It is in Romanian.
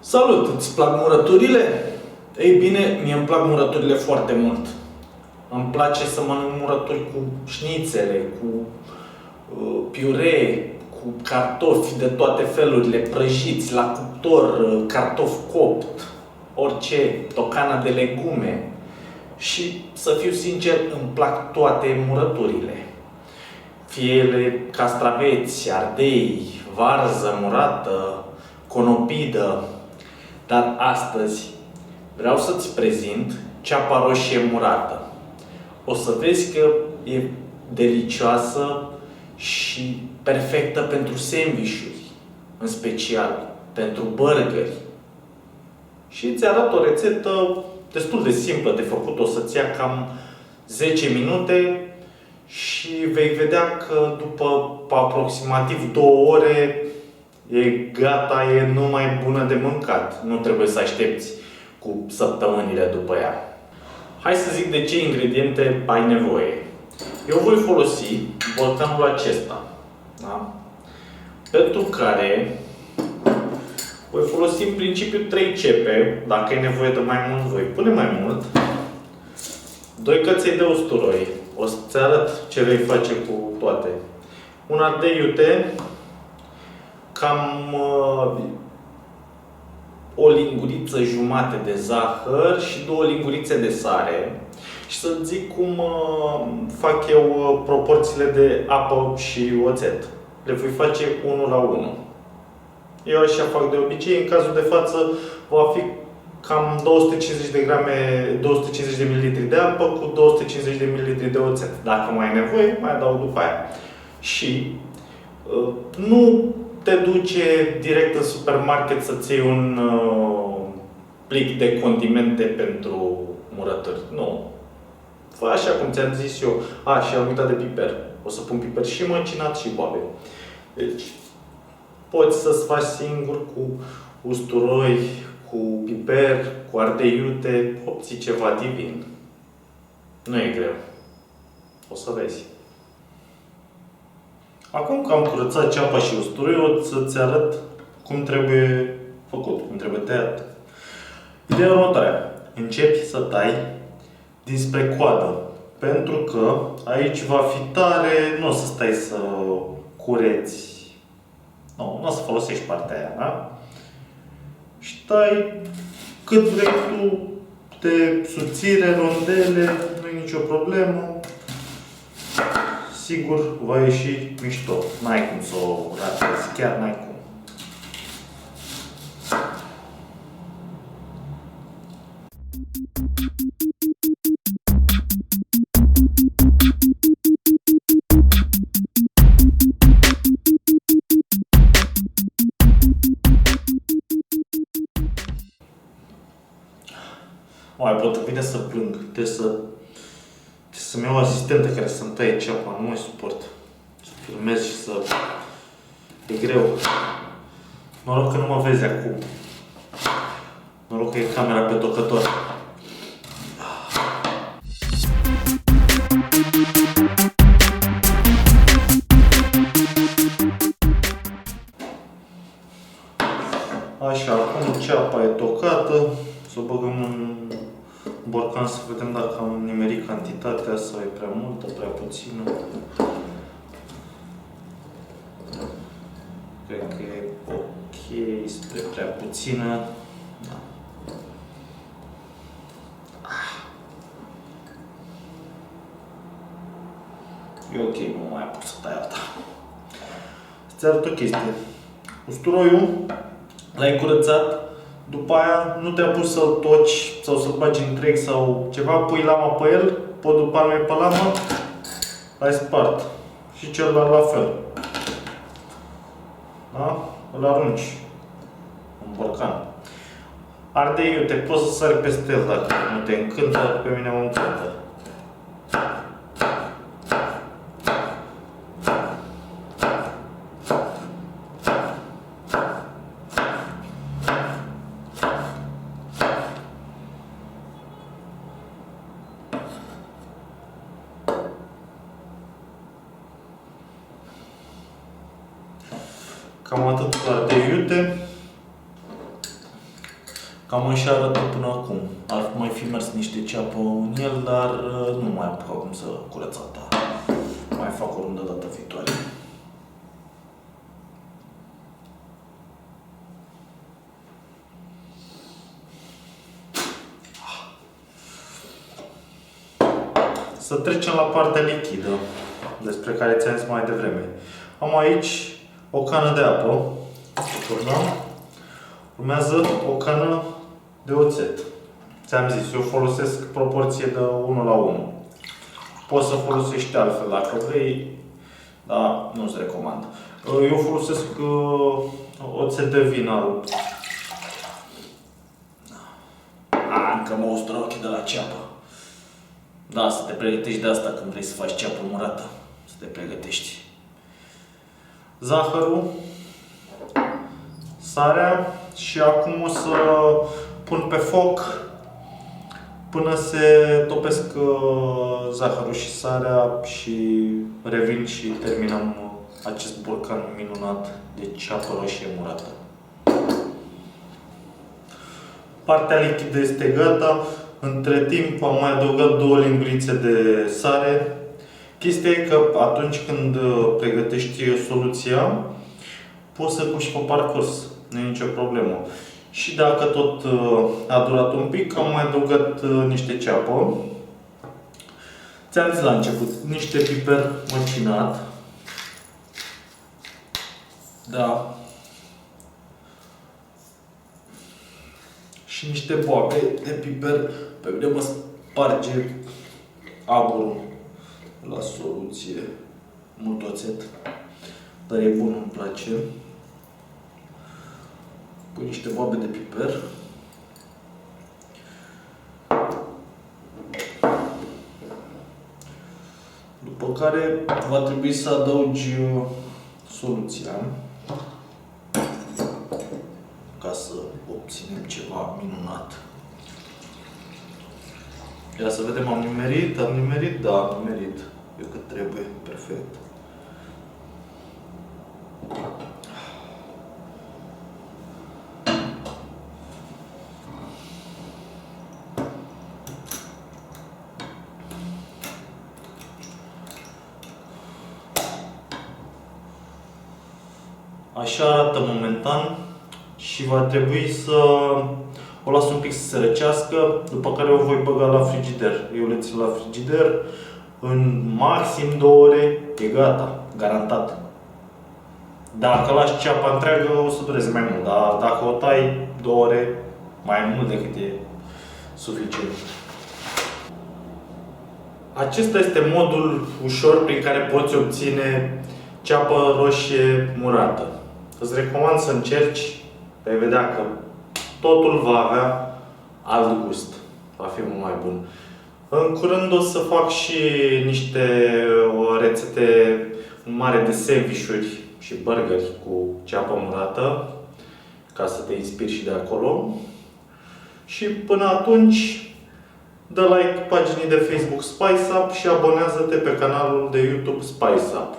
Salut! Îți plac murăturile? Ei bine, mie îmi plac murăturile foarte mult. Îmi place să mănânc murături cu șnițele, cu piure, cu cartofi de toate felurile, prăjiți, la cuptor, cartofi copt, orice, tocană de legume. Și, să fiu sincer, îmi plac toate murăturile. Fie ele castraveți, ardei, varză murată, conopidă. Dar astăzi vreau să-ți prezint ceapa roșie murată. O să vezi că e delicioasă și perfectă pentru sandvișuri, în special pentru burgeri. Și îți arăt o rețetă destul de simplă de făcut. O să-ți ia cam 10 minute și vei vedea că după aproximativ 2 ore e gata, e numai bună de mâncat. Nu trebuie să aștepți cu săptămânile după ea. Hai să zic de ce ingrediente ai nevoie. Eu voi folosi borcanul acesta, da? Pentru care voi folosi în principiu 3 cepe. Dacă e nevoie de mai mult, voi pune mai mult. 2 căței de usturoi. O să-ți arăt ce vei face cu toate. Un ardei iute, cam o linguriță jumate de zahăr și 2 lingurițe de sare. Și să-ți zic cum fac eu proporțiile de apă și oțet. Le voi face 1 la 1. Eu așa fac de obicei. În cazul de față va fi cam 250 de grame, 250 de ml de apă cu 250 de ml de oțet. Dacă mai ai nevoie, mai adaug după aia. Și nu te duce direct în supermarket să-ți iei un plic de condimente pentru murături. Nu. Fă așa cum ți-am zis eu. Și am uitat de piper. O să pun piper și măcinat și boabe. Deci, poți să-ți faci singur cu usturoi, cu piper, cu ardei iute, obții ceva divin. Nu e greu. O să vezi. Acum că am curățat ceapa și usturoiul, o să-ți arăt cum trebuie făcut, cum trebuie tăiat. Ideea următoarea. Începi să tai dinspre coadă. Pentru că aici va fi tare, nu o să stai să cureți. Nu o să folosești partea aia, da? Și tai cât vrei tu, de subțire, rondele, nu e nicio problemă. Sigur, va ieși mișto. N-ai cum să o ratezi, chiar n-ai cum. Mai pot vine să plâng. Trebuie să-mi iau o asistentă care să-mi taie ceapa. Nu mai suport. Să filmez și să... E greu. Noroc că nu mă vezi acum. Noroc că e camera pe tocător. Așa, acum ceapa e tocată. Să o băgăm în borcan să vedem dacă am nimerit cantitatea sau e prea multă, prea puțină. Cred că e ok, spre prea puțină. Da. E ok, nu mai apuc să tai alta. Îți arăt o chestie. Usturoiul l-ai curățat. După aia nu te-a pus să-l toci sau să-l bagi întreg sau ceva, pui lama pe el, podul palmei pe lamă, l-ai spart. Și celălalt la fel. Da? Îl arunci în borcan. Ardei iute, poți să sari peste el dacă nu te încântă, pe mine mă încântă. Cam atât cu ardei iute. Cam așa arată până acum. Ar mai fi mers niște ceapă în el, dar nu mai am cum să curăț asta. Mai fac o rundă data viitoare. Să trecem la partea lichidă, despre care ți-am zis mai devreme. Am aici o cană de apă, turnăm. Urmează o cană de oțet. Ți-am zis, eu folosesc proporție de 1 la 1. Poți să folosești altfel dacă vrei, dar nu-ți recomand. Eu folosesc oțet de vin alb. Încă mă ustură ochii de la ceapă. Da, să te pregătești de asta când vrei să faci ceapă murată. Să te pregătești. Zahărul, sarea și acum o să pun pe foc până se topesc zahărul și sarea și revin și terminăm acest borcan minunat de ceapă roșie murată. Partea lichidă este gata. Între timp am mai adăugat 2 lingurițe de sare. Chestia e că atunci când pregătești soluția, poți să pui și pe parcurs. Nu e nicio problemă. Și dacă tot a durat un pic, am mai adăugat niște ceapă. Ți-am zis la început, niște piper măcinat. Da. Și niște boabe de piper pe unde mă sparge aburul la soluție. Mult oțet, dar e bun, îmi place. Pui niște boabe de piper. După care va trebui să adaugi soluția ca să obținem ceva minunat. Ia să vedem, am nimerit? Am nimerit? Da, am nimerit. Eu cât trebuie, perfect. Așa arată momentan și va trebui să o las un pic să se răcească, după care o voi băga la frigider. Eu le țin la frigider, în maxim 2 ore e gata, garantat. Dacă lași ceapa întreagă o să dureze mai mult, dar dacă o tai 2 ore, mai mult decât e suficient. Acesta este modul ușor prin care poți obține ceapă roșie murată. Îți recomand să încerci, vei vedea că totul va avea alt gust. Va fi mult mai bun. În curând o să fac și niște rețete mare de sandvișuri și burgeri cu ceapă murată, ca să te inspiri și de acolo. Și până atunci, dă like paginii de Facebook Spice Up și abonează-te pe canalul de YouTube Spice Up.